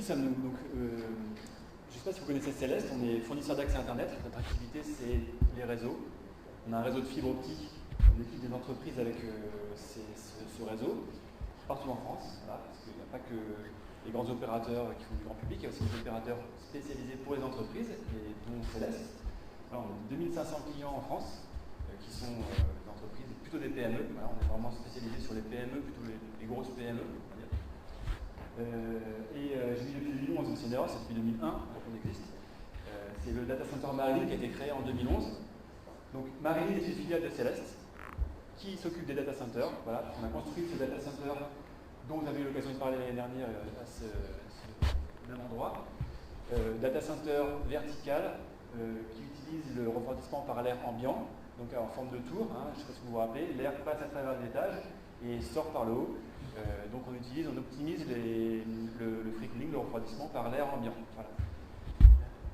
je ne sais pas si vous connaissez Céleste, on est fournisseur d'accès Internet. Notre activité, c'est les réseaux. On a un réseau de fibre optique, on équipe des entreprises avec ce réseau, partout en France, voilà, parce qu'il n'y a pas que les grands opérateurs qui font du grand public, il y a aussi des opérateurs spécialisés pour les entreprises, et dont Céleste. Alors, on a 2500 clients en France, qui sont des entreprises, plutôt des PME. Voilà, on est vraiment spécialisé sur les PME, plutôt les grosses PME. J'ai mis depuis 2011, c'est une erreur, c'est depuis 2001 qu'on existe. C'est le data center Marilyn qui a été créé en 2011. Donc Marilyn est une filiale de Céleste qui s'occupe des data centers. Voilà, on a construit ce data center dont vous avez eu l'occasion de parler l'année dernière à ce même endroit. Data center vertical qui utilise le refroidissement par l'air ambiant, donc en forme de tour, hein, je ne sais pas si vous vous rappelez, l'air passe à travers l'étage et sort par le haut. Donc on optimise le free cooling, le refroidissement par l'air ambiant. Voilà.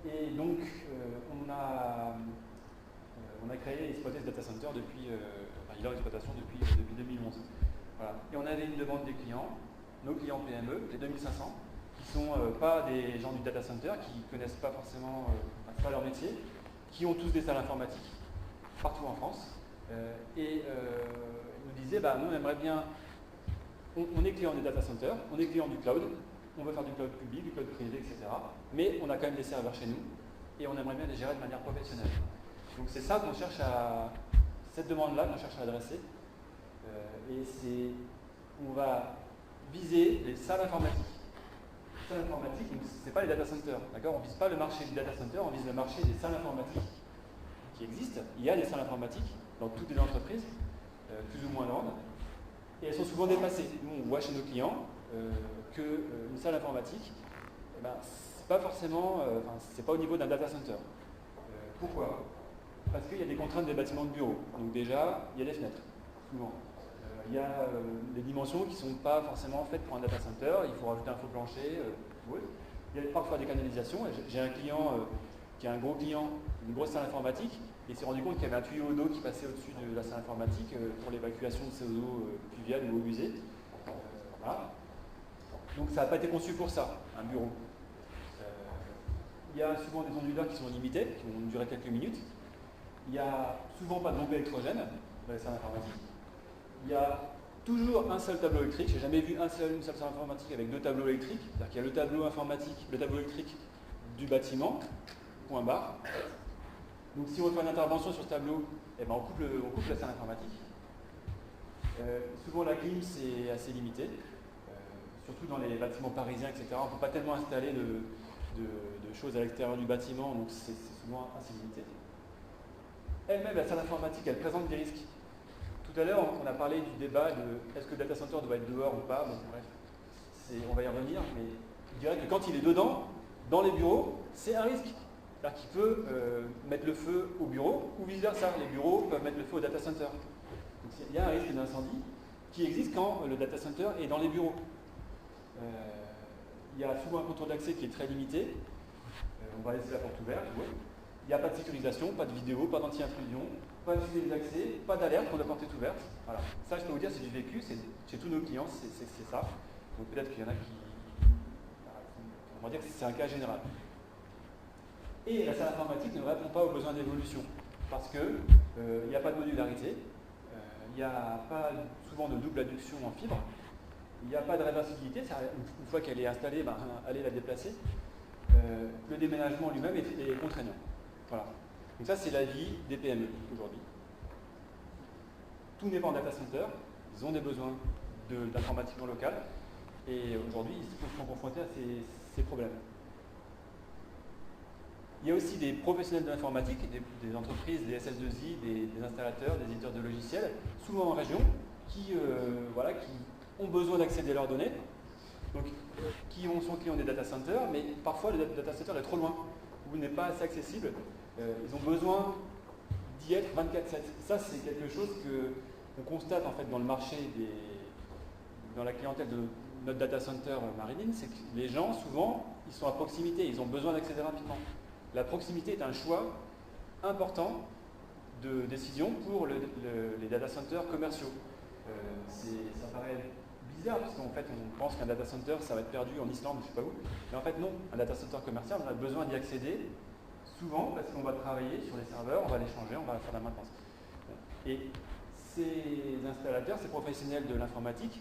Et donc on a créé et exploité ce data center depuis, il est en exploitation depuis 2011. Voilà. Et on avait une demande des clients, nos clients PME, les 2500, qui ne sont pas des gens du data center, qui ne connaissent pas forcément pas leur métier, qui ont tous des salles informatiques partout en France. Ils nous disaient, nous on aimerait bien. On est client des data centers, on est client du cloud, on veut faire du cloud public, du cloud privé, etc. Mais on a quand même des serveurs chez nous et on aimerait bien les gérer de manière professionnelle. Donc c'est ça qu'on cherche cette demande-là qu'on cherche à adresser. On va viser les salles informatiques. Les salles informatiques, ce n'est pas les data centers, d'accord? On ne vise pas le marché du data center, on vise le marché des salles informatiques qui existent. Il y a des salles informatiques dans toutes les entreprises, plus ou moins grandes. Et elles sont souvent dépassées. Nous, on voit chez nos clients qu'une salle informatique, c'est pas forcément, c'est pas au niveau d'un data center. Pourquoi? Parce qu'il y a des contraintes des bâtiments de bureaux. Donc déjà, il y a des fenêtres, souvent. Il y a des dimensions qui ne sont pas forcément faites pour un data center. Il faut rajouter un faux plancher. Il y a parfois des canalisations. J'ai un client qui est un gros client, une grosse salle informatique, et il s'est rendu compte qu'il y avait un tuyau d'eau qui passait au-dessus de la salle informatique pour l'évacuation de ces eaux pluviales ou eaux usées. Voilà. Donc ça n'a pas été conçu pour ça, un bureau. Il y a souvent des onduleurs qui sont limités, qui vont durer quelques minutes. Il n'y a souvent pas de bombe électrogène dans les salles informatiques. Il y a toujours un seul tableau électrique. Je n'ai jamais vu une seule salle informatique avec deux tableaux électriques. C'est-à-dire qu'il y a le tableau informatique, le tableau électrique du bâtiment, point barre. Donc si on veut faire une intervention sur ce tableau, on coupe la salle informatique. Souvent la clim c'est assez limité, surtout dans les bâtiments parisiens, etc. On ne peut pas tellement installer de choses à l'extérieur du bâtiment, donc c'est souvent assez limité. Elle-même, la salle informatique, elle présente des risques. Tout à l'heure, on a parlé du débat de est-ce que le data center doit être dehors ou pas. Bon, bref, on va y revenir, mais je dirais que quand il est dedans, dans les bureaux, c'est un risque. C'est-à-dire qu'il peut mettre le feu au bureau, ou vice-versa. Les bureaux peuvent mettre le feu au data center. Donc il y a un risque d'incendie qui existe quand le data center est dans les bureaux. Il y a souvent un contour d'accès qui est très limité. On va laisser la porte ouverte. Il n'y a pas de sécurisation, pas de vidéo, pas d'anti-intrusion, pas de suivi d'accès, pas d'alerte quand la porte est ouverte. Voilà. Ça, je peux vous dire, c'est du vécu, chez tous nos clients, c'est ça. Donc peut-être qu'il y en a qui... On va dire que c'est un cas général. Et la salle informatique ne répond pas aux besoins d'évolution, parce qu'il n'y a pas de modularité, il n'y a pas souvent de double adduction en fibre, il n'y a pas de réversibilité, une fois qu'elle est installée, allez la déplacer. Le déménagement lui-même est contraignant. Voilà. Donc ça, c'est la vie des PME aujourd'hui. Tout n'est pas en data center, ils ont des besoins d'informatique en local, et aujourd'hui, ils sont confrontés à ces problèmes. Il y a aussi des professionnels de l'informatique, des entreprises, des SS2I, des installateurs, des éditeurs de logiciels, souvent en région, qui ont besoin d'accéder à leurs données, donc qui sont clients des data centers, mais parfois le data center est trop loin, ou n'est pas assez accessible. Ils ont besoin d'y être 24/7. Ça, c'est quelque chose qu'on constate en fait dans le marché, dans la clientèle de notre data center Marilyn, c'est que les gens, souvent, ils sont à proximité, ils ont besoin d'accéder rapidement. La proximité est un choix important de décision pour les data centers commerciaux. Ça paraît bizarre, parce qu'en fait, on pense qu'un data center, ça va être perdu en Islande, je ne sais pas où. Mais en fait, non. Un data center commercial, on a besoin d'y accéder, souvent parce qu'on va travailler sur les serveurs, on va les changer, on va faire la maintenance. Et ces installateurs, ces professionnels de l'informatique,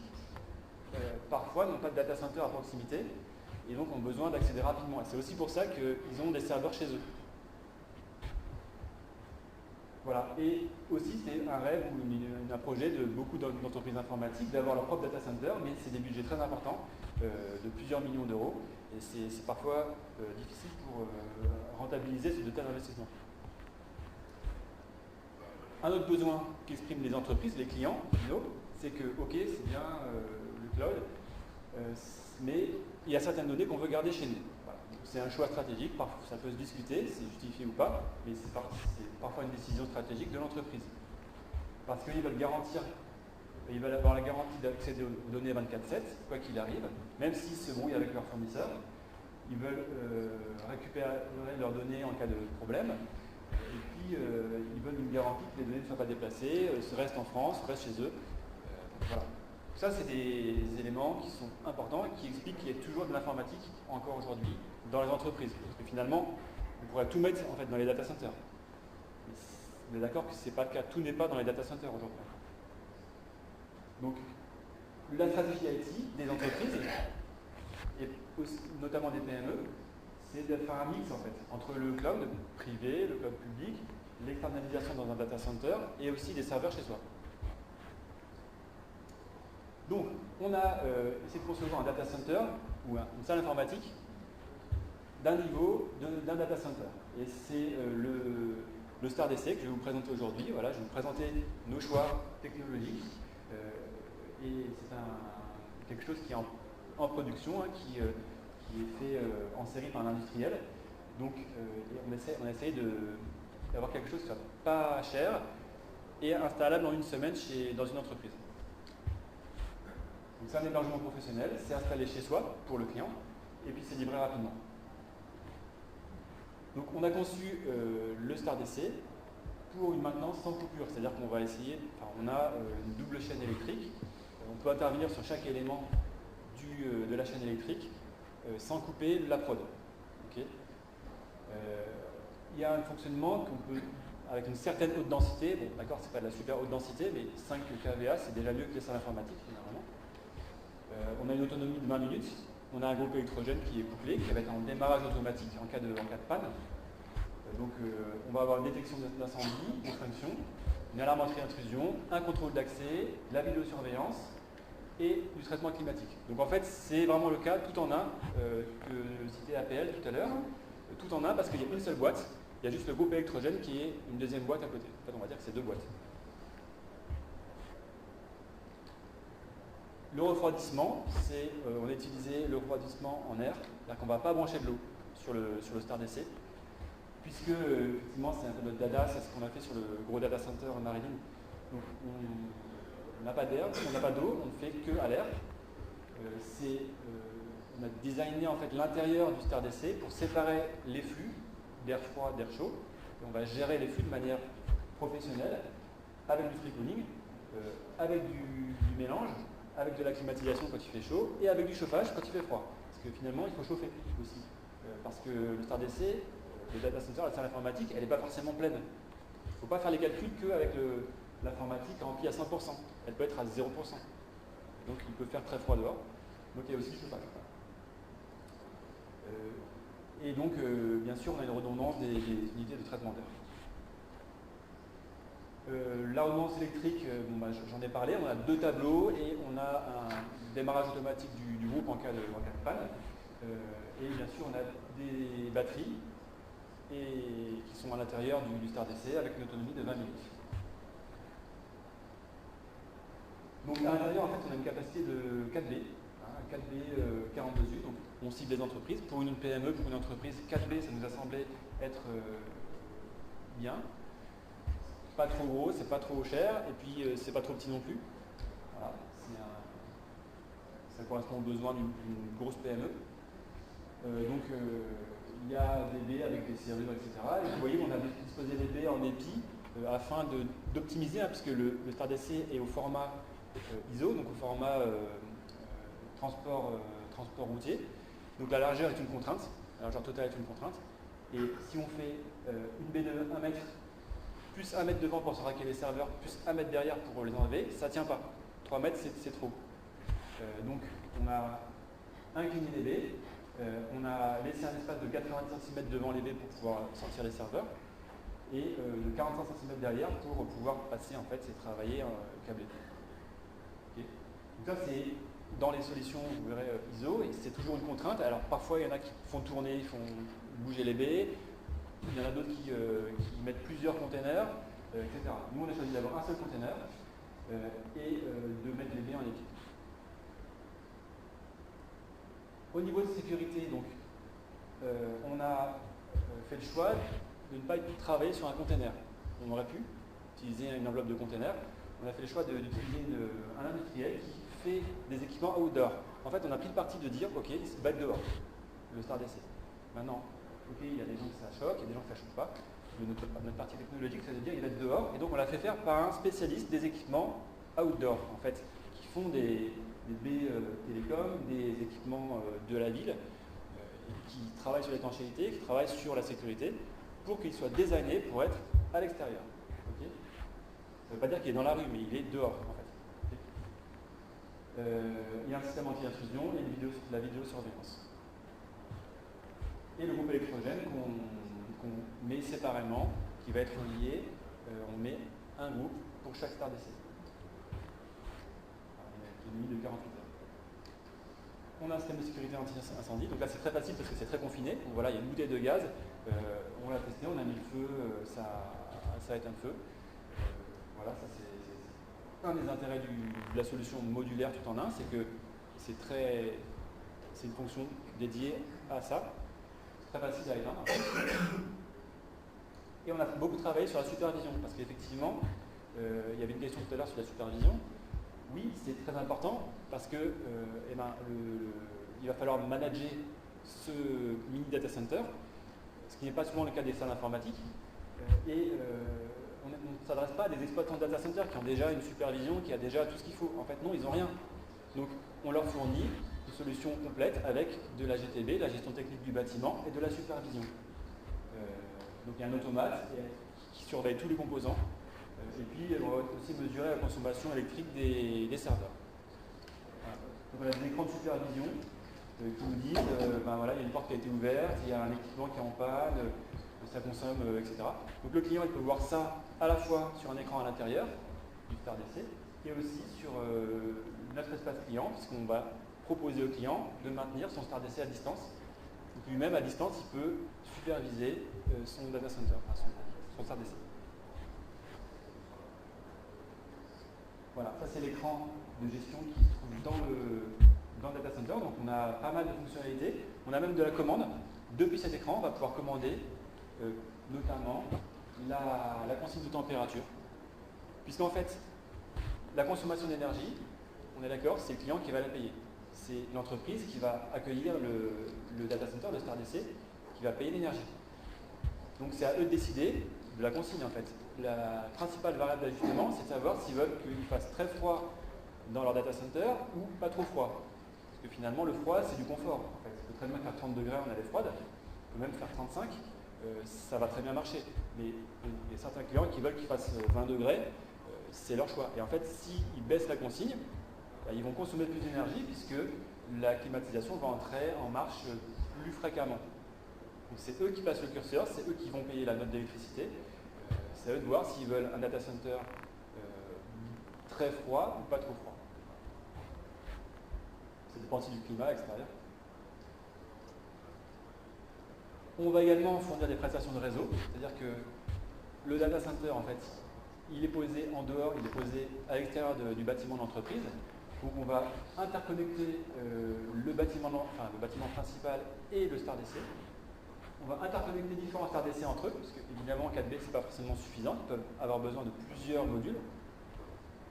parfois n'ont pas de data center à proximité, et donc ont besoin d'accéder rapidement. Et c'est aussi pour ça qu'ils ont des serveurs chez eux. Voilà. Et aussi, c'est un rêve ou un projet de beaucoup d'entreprises informatiques d'avoir leur propre data center, mais c'est des budgets très importants, de plusieurs millions d'euros, et c'est parfois difficile pour rentabiliser ce de tels investissements. Un autre besoin qu'expriment les entreprises, les clients, c'est que, ok, c'est bien le cloud, mais il y a certaines données qu'on veut garder chez nous. Voilà. C'est un choix stratégique, parfois ça peut se discuter, c'est justifié ou pas, mais c'est parfois une décision stratégique de l'entreprise. Parce qu'ils veulent garantir, ils veulent avoir la garantie d'accéder aux données 24/7, quoi qu'il arrive, même s'ils se brouillent avec leurs fournisseurs. Ils veulent récupérer leurs données en cas de problème, et puis ils veulent une garantie que les données ne soient pas déplacées, restent en France, restent chez eux. Voilà. Ça, c'est des éléments qui sont importants et qui expliquent qu'il y a toujours de l'informatique encore aujourd'hui dans les entreprises. Parce que finalement, on pourrait tout mettre en fait, dans les data centers. Mais on est d'accord que ce n'est pas le cas. Tout n'est pas dans les data centers aujourd'hui. Donc, la stratégie IT des entreprises, et aussi, notamment des PME, c'est de faire un mix en fait, entre le cloud privé, le cloud public, l'externalisation dans un data center et aussi des serveurs chez soi. Donc, on a essayé de concevoir un data center ou une salle informatique d'un niveau d'un data center. Et c'est le StarDC que je vais vous présenter aujourd'hui. Voilà, je vais vous présenter nos choix technologiques. Et c'est quelque chose qui est en production, hein, qui est fait en série par un industriel. Donc, on essaye d'avoir quelque chose qui soit pas cher et installable en une semaine dans une entreprise. Donc c'est un hébergement professionnel, c'est installé chez soi pour le client, et puis c'est livré rapidement. Donc on a conçu le StarDC pour une maintenance sans coupure, c'est-à-dire qu'on va essayer, on a une double chaîne électrique, on peut intervenir sur chaque élément de la chaîne électrique sans couper la prod. Okay. Il y a un fonctionnement qu'on peut, avec une certaine haute densité, bon d'accord, c'est pas de la super haute densité, mais 5 kVA c'est déjà mieux que les salles informatiques généralement. On a une autonomie de 20 minutes, on a un groupe électrogène qui est couplé, qui va être en démarrage automatique en cas de panne. Donc on va avoir une détection d'incendie, une extinction, une alarme anti-intrusion, un contrôle d'accès, la vidéosurveillance et du traitement climatique. Donc en fait c'est vraiment le cas tout en un, que citait APL tout à l'heure, tout en un parce qu'il y a une seule boîte, il y a juste le groupe électrogène qui est une deuxième boîte à côté. En fait on va dire que c'est deux boîtes. Le refroidissement, c'est on a utilisé le refroidissement en air, c'est-à-dire qu'on ne va pas brancher de l'eau sur le StarDC, puisque effectivement c'est un peu notre dada, c'est ce qu'on a fait sur le gros data center en Maryland. Donc on n'a pas d'air, on n'a pas d'eau, on ne fait que à l'air. On a designé en fait l'intérieur du StarDC pour séparer les flux d'air froid, d'air chaud. Et on va gérer les flux de manière professionnelle, avec du free cooling, avec du mélange, avec de la climatisation quand il fait chaud et avec du chauffage quand il fait froid. Parce que finalement, il faut chauffer aussi. Parce que le StarDC, le data center, la salle informatique, elle n'est pas forcément pleine. Il ne faut pas faire les calculs qu'avec l'informatique remplie à 100%. Elle peut être à 0%. Donc il peut faire très froid dehors. Donc il y a aussi le chauffage. Et donc, bien sûr, on a une redondance des unités de traitement d'air. La redondance électrique, j'en ai parlé, on a deux tableaux et on a un démarrage automatique du groupe en cas de panne. Et bien sûr, on a des batteries qui sont à l'intérieur du StarDC avec une autonomie de 20 minutes. Donc à l'intérieur, en fait, on a une capacité de 4B, 4B 42U, donc on cible les entreprises. Pour une PME, pour une entreprise, 4B, ça nous a semblé être bien. Pas trop gros, c'est pas trop cher, et puis c'est pas trop petit non plus. Voilà, ça correspond aux besoins d'une grosse PME. Donc il y a des baies avec des serrures, etc. Et vous voyez, on a disposé des baies en épi afin d'optimiser, hein, puisque le StarDC est au format ISO, donc au format transport routier. Donc la largeur est une contrainte, la largeur totale est une contrainte. Et si on fait une baie de 1 mètre, plus 1 mètre devant pour se raquer les serveurs, plus 1 mètre derrière pour les enlever, ça ne tient pas. 3 mètres, c'est trop. Donc on a incliné les baies, on a laissé un espace de 90 cm devant les baies pour pouvoir sortir les serveurs, et de 45 cm derrière pour pouvoir passer en fait et travailler câblé. Okay. Donc ça c'est dans les solutions, vous verrez, ISO, et c'est toujours une contrainte. Alors parfois il y en a qui font tourner, ils font bouger les baies, il y en a d'autres qui mettent plusieurs containers, etc. Nous on a choisi d'avoir un seul container et de mettre les baies en équipe. Au niveau de sécurité, donc, on a fait le choix de ne pas travailler sur un container. On aurait pu utiliser une enveloppe de container. On a fait le choix d'utiliser un industriel qui fait des équipements outdoor. En fait, on a pris le parti de dire, ok, il va être dehors, le StarDC. Maintenant, ok, il y a des gens que ça choque, il y a des gens que ça ne choque pas. Notre partie technologique, c'est de dire il va être dehors. Et donc, on l'a fait faire par un spécialiste des équipements outdoor, en fait, qui font des baies télécom, des équipements de la ville, qui travaillent sur l'étanchéité, qui travaillent sur la sécurité, pour qu'il soit designé pour être à l'extérieur. Okay, ça ne veut pas dire qu'il est dans la rue, mais il est dehors, en fait. Okay, il y a un système anti-intrusion et la vidéosurveillance. Et le groupe électrogène qu'on met séparément, qui va être relié, on met un groupe pour chaque StarDC. Qui est limite de 48 heures. On a un système de sécurité anti-incendie, donc là c'est très facile parce que c'est très confiné. Donc voilà, il y a une bouteille de gaz, on l'a testé, on a mis le feu, ça éteint le feu. Voilà, ça c'est un des intérêts de la solution modulaire tout en un, c'est que c'est une fonction dédiée à ça. C'est très facile à éteindre. Et on a beaucoup travaillé sur la supervision, parce qu'effectivement, il y avait une question tout à l'heure sur la supervision. Oui, c'est très important, parce que il va falloir manager ce mini data center, ce qui n'est pas souvent le cas des salles informatiques. On ne s'adresse pas à des exploitants de data center qui ont déjà une supervision, qui a déjà tout ce qu'il faut. En fait, non, ils n'ont rien. Donc, on leur fournit une solution complète avec de la GTB, la gestion technique du bâtiment, et de la supervision. Donc, il y a un automate qui surveille tous les composants. Et puis, on va aussi mesurer la consommation électrique des serveurs. Voilà. Donc, on a des écrans de supervision qui nous disent voilà, il y a une porte qui a été ouverte, il y a un équipement qui est en panne, ça consomme, etc. Donc, le client il peut voir ça à la fois sur un écran à l'intérieur du StarDC et aussi sur notre espace client, puisqu'on va proposer au client de maintenir son StarDC à distance. Donc, lui-même, à distance, il peut superviser son data center, son StarDC. Voilà, ça c'est l'écran de gestion qui se trouve dans le data center. Donc on a pas mal de fonctionnalités. On a même de la commande. Depuis cet écran, on va pouvoir commander notamment la consigne de température. Puisqu'en fait, la consommation d'énergie, on est d'accord, c'est le client qui va la payer. C'est l'entreprise qui va accueillir le data center, le StarDC, qui va payer l'énergie. Donc c'est à eux de décider de la consigne en fait. La principale variable d'ajustement, c'est de savoir s'ils veulent qu'il fasse très froid dans leur data center ou pas trop froid. Parce que finalement, le froid, c'est du confort. En fait. Ça peut très bien faire 30 degrés en allée froide, on peut même faire 35, ça va très bien marcher. Mais il y a certains clients qui veulent qu'il fasse 20 degrés, c'est leur choix. Et en fait, s'ils baissent la consigne, ils vont consommer plus d'énergie puisque la climatisation va entrer en marche plus fréquemment. Donc c'est eux qui passent le curseur, c'est eux qui vont payer la note d'électricité. C'est à eux de voir s'ils veulent un data center très froid ou pas trop froid. Ça dépend aussi du climat extérieur. On va également fournir des prestations de réseau, c'est-à-dire que le data center, en fait, il est posé en dehors, il est posé à l'extérieur du bâtiment d'entreprise. Donc on va interconnecter le bâtiment principal et le StarDC. On va interconnecter différents StarDC entre eux, parce qu'évidemment, 4B, ce n'est pas forcément suffisant, ils peuvent avoir besoin de plusieurs modules.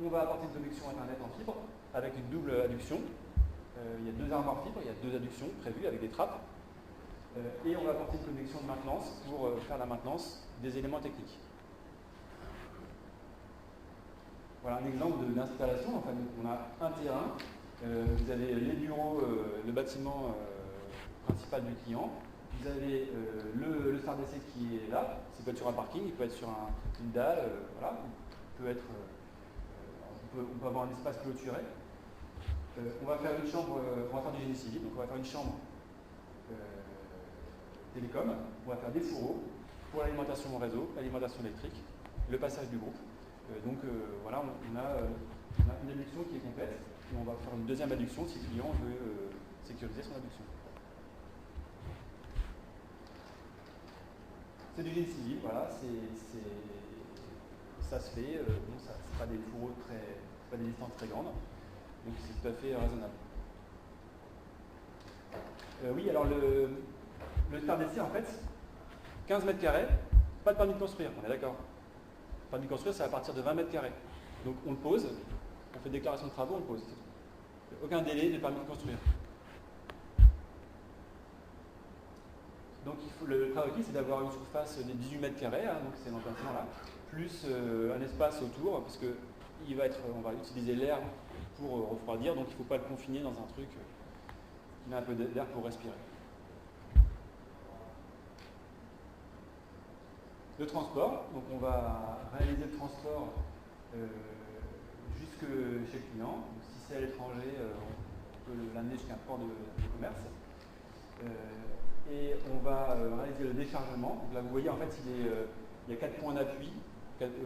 On va apporter une connexion Internet en fibre, avec une double adduction. Il y a 2 armoires fibres, il y a 2 adductions prévues avec des trappes. Et on va apporter une connexion de maintenance pour faire la maintenance des éléments techniques. Voilà un exemple d'installation. Enfin, on a un terrain Vous avez les bureaux, le bâtiment principal du client. Vous avez le Star DC qui est là. Ça peut être sur un parking, il peut être sur une dalle. Voilà. Il peut être, on peut avoir un espace clôturé. On va faire une chambre, on va faire du génie civil. Donc on va faire une chambre télécom. On va faire des fourreaux pour l'alimentation au réseau, l'alimentation électrique, le passage du groupe. Voilà, on a une adduction qui est complète. Et on va faire une deuxième adduction si le client veut sécuriser son adduction. C'est du génie civil, voilà, ça se fait, bon, ce n'est pas des fourreaux pas des distances très grandes, donc c'est tout à fait raisonnable. Oui, alors le Star DC, en fait, 15 mètres carrés, pas de permis de construire, on est d'accord. Le permis de construire, c'est à partir de 20 mètres carrés. Donc on le pose, on fait déclaration de travaux, on le pose. Aucun délai de permis de construire. Donc le prérequis, c'est d'avoir une surface de 18 mètres carrés, hein, donc c'est l'emplacement là, plus un espace autour, parce que on va utiliser l'air pour refroidir, donc il ne faut pas le confiner dans un truc qui met un peu d'air pour respirer. Le transport, donc on va réaliser le transport jusque chez le client. Donc, si c'est à l'étranger, on peut l'amener jusqu'à un port de commerce. Et on va réaliser le déchargement. Donc là, vous voyez, en fait, il y a 4 points d'appui.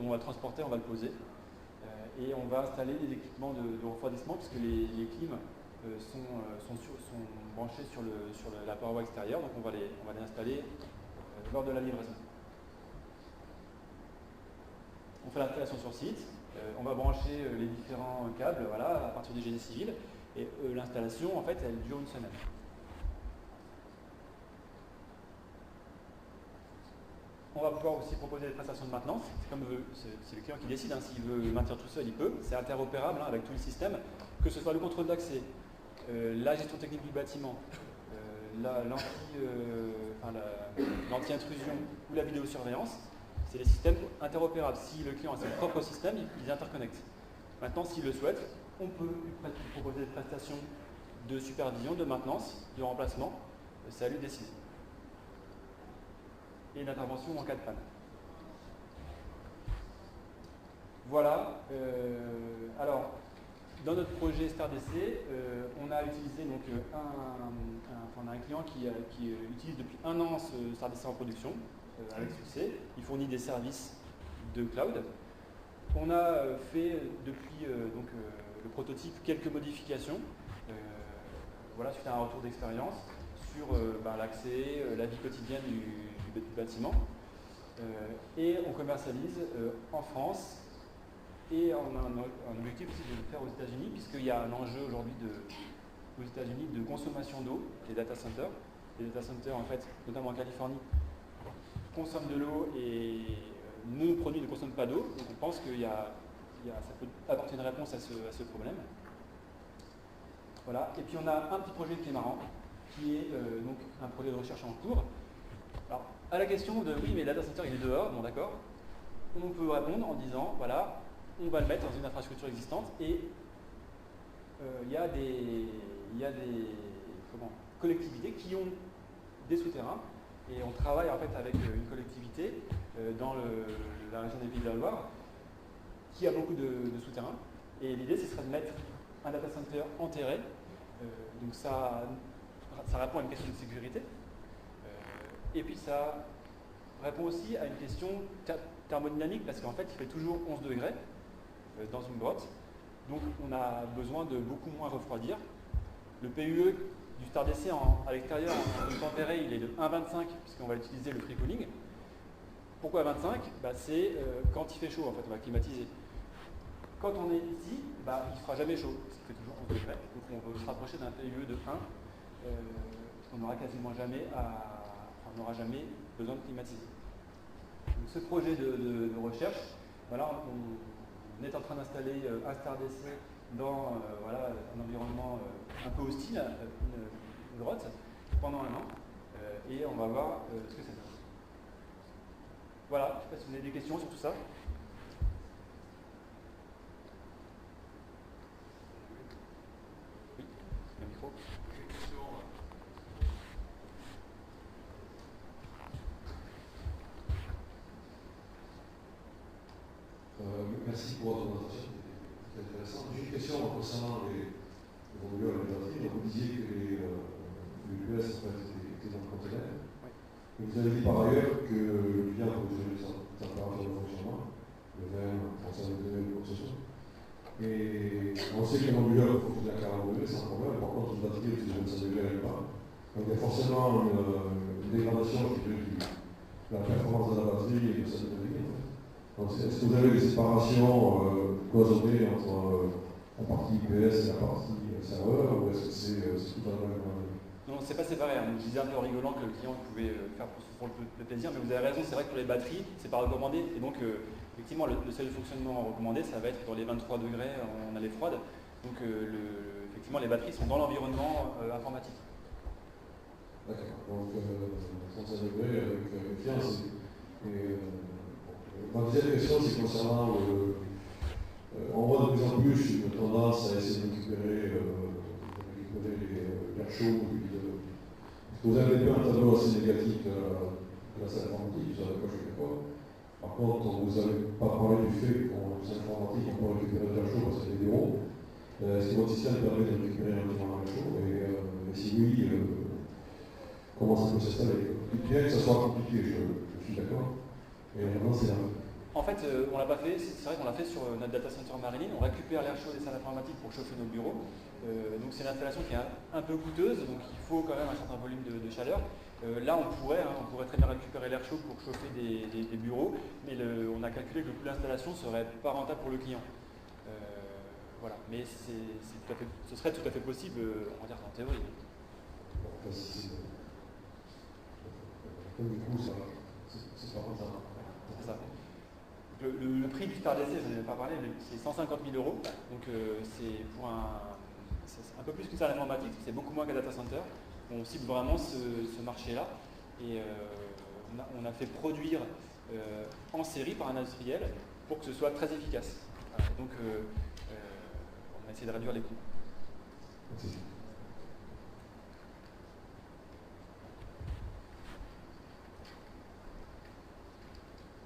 On va transporter, on va le poser. Et on va installer des équipements de refroidissement, puisque les clims sont branchés sur la paroi extérieure. Donc on va les installer lors de la livraison. On fait l'installation sur site. On va brancher les différents câbles, voilà, à partir du génie civil. Et l'installation, en fait, elle dure une semaine. On va pouvoir aussi proposer des prestations de maintenance. C'est le client qui décide, hein, s'il veut maintenir tout seul, il peut. C'est interopérable, hein, avec tous les systèmes, que ce soit le contrôle d'accès, la gestion technique du bâtiment, l'anti-intrusion ou la vidéosurveillance. C'est des systèmes interopérables. Si le client a son propre système, il les interconnecte. Maintenant, s'il le souhaite, on peut lui proposer des prestations de supervision, de maintenance, de remplacement. C'est à lui de décider. Et d'intervention en cas de panne. Voilà. Alors, dans notre projet Star DC, on a utilisé donc on a un client qui utilise depuis 1 an ce Star DC en production avec succès. Il fournit des services de cloud. On a fait depuis le prototype quelques modifications. Voilà, suite à un retour d'expérience sur l'accès, la vie quotidienne du bâtiment. Et on commercialise en France. Et on a un objectif aussi de le faire aux États-Unis, puisqu'il y a un enjeu aujourd'hui aux États-Unis de consommation d'eau, les data centers. Les data centers, en fait, notamment en Californie, consomment de l'eau et nos produits ne consomment pas d'eau. Donc on pense que ça peut apporter une réponse à ce problème. Voilà. Et puis on a un petit projet qui est marrant, qui est donc un projet de recherche en cours. Alors, à la question de oui, mais le data center il est dehors, bon d'accord, on peut répondre en disant voilà, on va le mettre dans une infrastructure existante et il y a des collectivités qui ont des souterrains et on travaille en fait avec une collectivité dans la région des Pays de la Loire qui a beaucoup de souterrains et l'idée ce serait de mettre un data center enterré, donc ça répond à une question de sécurité et puis ça répond aussi à une question thermodynamique parce qu'en fait il fait toujours 11 degrés dans une grotte, donc on a besoin de beaucoup moins refroidir. Le PUE du Star DC à l'extérieur en tempéré il est de 1,25 puisqu'on va utiliser le free cooling. Pourquoi 25 ? C'est quand il fait chaud en fait, on va climatiser. Quand on est ici, il ne fera jamais chaud, parce qu'il fait toujours 11 degrés, donc on veut se rapprocher d'un PUE de 1, on n'aura quasiment jamais on n'aura jamais besoin de climatiser. Donc, ce projet de recherche, voilà, on est en train d'installer un Star DC dans un environnement un peu hostile, une grotte, pendant 1 an, et on va voir ce que ça donne. Voilà, je ne sais pas si vous avez des questions sur tout ça. Vous avez dit par ailleurs que le client peut gérer sa température de fonctionnement, de 20, 35 degrés, quoi que ce soit. Et on sait qu'un onduleur peut fonctionner à 40 degrés sans problème, par contre, une batterie, c'est 25 degrés, elle pas. Donc il y a forcément une dégradation qui fait la performance de la batterie et de sa durée. Donc est-ce que vous avez des séparations cloisonnées entre la partie IPS et la partie serveur, ou est-ce que c'est tout à la même? Non, c'est pas séparé. Hein. Je disais un peu en rigolant que le client pouvait faire pour le plaisir, mais vous avez raison, c'est vrai que pour les batteries, c'est pas recommandé. Et donc, effectivement, le seuil de fonctionnement recommandé, ça va être dans les 23 degrés, on a les froides. Donc, effectivement, les batteries sont dans l'environnement informatique. D'accord. Donc, 35 degrés avec confiance. Ma deuxième question, c'est concernant on voit de plus en plus une tendance à essayer de récupérer l'air chaud. Vous avez un tableau assez négatif de la salle informatique, vous savez pas je sais quoi. Par contre, vous n'avez pas parlé du fait qu'en salle informatique, on peut récupérer de l'air chaud parce qu'il y a des bureaux. Est-ce que votre système permet de récupérer un bâtiment l'air chaud et si oui, comment ça peut s'installer? Bien que ça soit compliqué, je suis d'accord. Et maintenant, c'est là. En fait, on ne l'a pas fait, c'est vrai qu'on l'a fait sur notre data center Marilyn, on récupère l'air chaud des salles informatiques pour chauffer nos bureaux. Donc c'est une installation qui est un peu coûteuse, donc il faut quand même un certain volume de chaleur. Là, on pourrait très bien récupérer l'air chaud pour chauffer des bureaux, mais on a calculé que le coût d'installation ne serait pas rentable pour le client. Voilà, mais ce serait tout à fait possible, on va dire en théorie. Du coup, c'est pas rentable. C'est ça. Le prix du StarDC, je n'en ai pas parlé, c'est 150 000 €. Donc c'est pour un peu plus qu'une salle informatique, c'est beaucoup moins qu'un data center. On cible vraiment ce marché-là. Et on a fait produire en série par un industriel pour que ce soit très efficace. Donc on a essayé de réduire les coûts. Merci.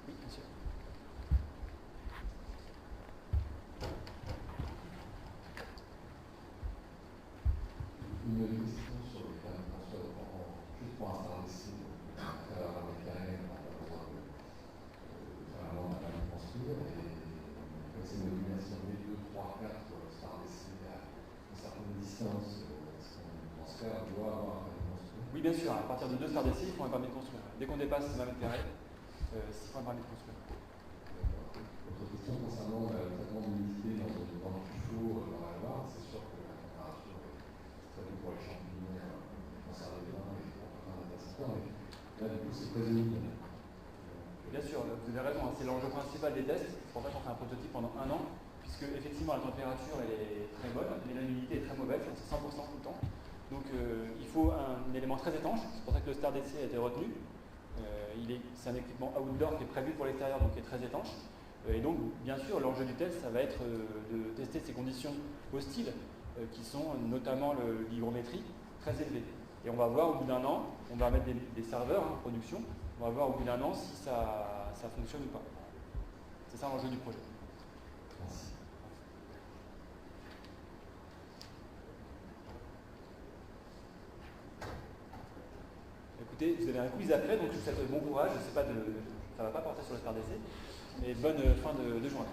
Oui, bien sûr. Une question sur le plan de transfert de courant, juste pour un StarDC, après avoir déclaré, on n'a pas besoin de vraiment de construire, et comme c'est une nomination V2, 3, 4, StarDC à une certaine distance, est-ce qu'on transfère doit avoir un permis de construire? Oui, bien sûr, à partir de 2 StarDC, il faut un permis de construire. Dès qu'on dépasse 20 mètres carrés, il faut un permis de construire. Autre question concernant le traitement de l'humidité dans le chaud dans la Loire, c'est sûr que la température est très bonne pour les champignons, conserver les vins et pour plein d'intercepteurs, mais là du coup c'est très humide. Bien sûr, vous avez raison, c'est l'enjeu principal des tests. C'est pour ça qu'on fait un prototype pendant 1 an, puisque effectivement la température elle est très bonne, mais l'humidité est très mauvaise, c'est 100% tout le temps. Donc il faut un élément très étanche, c'est pour ça que le StarDC a été retenu. C'est un équipement outdoor qui est prévu pour l'extérieur, donc qui est très étanche. Et donc, bien sûr, l'enjeu du test, ça va être de tester ces conditions hostiles, qui sont notamment l'hygrométrie, très élevée. Et on va voir au bout d'un an, on va mettre des serveurs en production, on va voir au bout d'un an si ça fonctionne ou pas. C'est ça l'enjeu du projet. Merci. Écoutez, vous avez un quiz après, donc je vous souhaite bon courage. Je sais pas ça ne va pas porter sur le StarDC, mais bonne fin de journée.